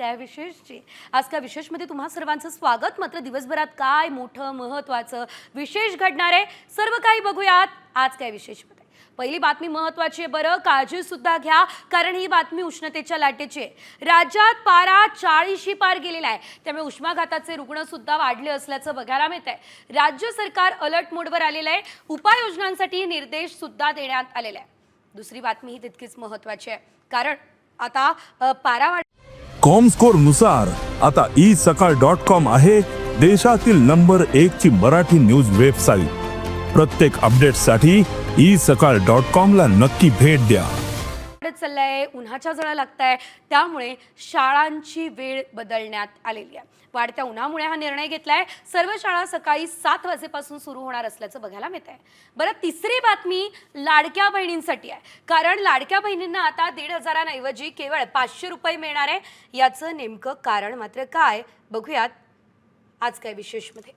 काय विशेषची आज काय विशेषमध्ये तुम्हा सर्वांचं स्वागत। मात्र दिवसभरात काय मोठं महत्त्वाचं विशेष घडणार आहे सर्व काही बघूयात आज काय विशेषमध्ये। पहिली बातमी महत्त्वाची आहे बरं, काळजी सुद्धा घ्या कारण ही बातमी उष्णतेच्या लाटेची आहे। राज्यात पारा 40 पार गेलेला आहे, त्यामुळे उष्माघाताचे रुग्ण सुद्धा वाढले असल्याचं बघायला मिळत आहे। राज्य सरकार अलर्ट मोडवर आलेलं आहे, उपाययोजनांसाठी निर्देश सुद्धा देण्यात आलेले आहे। दुसरी बातमी ही तितकीच महत्त्वाची आहे कारण आता पारा कॉमस्कोर नुसार आता isakal.com आहे देशातील नंबर 1 ची मराठी न्यूज वेबसाईट। प्रत्येक अपडेटसाठी isakal.com ला नक्की भेट द्या। चाललाय, उन्हाच्या झळा लागताय, त्यामुळे शाळांची वेळ बदलण्यात आलेली आहे। वाढत्या उन्हामुळे हा निर्णय घेतलाय। सर्व शाळा सकाळी 7 वाजेपासून सुरू होणार असल्याचं बघायला मिळत आहे। बरं, तिसरी बातमी लाडक्या बहिणींसाठी आहे कारण लाडक्या बहिणींना आता 1,500 ऐवजी केवळ 500 रुपये मिळणार आहे। याचं नेमकं कारण मात्र काय बघूयात आज काय विशेषमध्ये।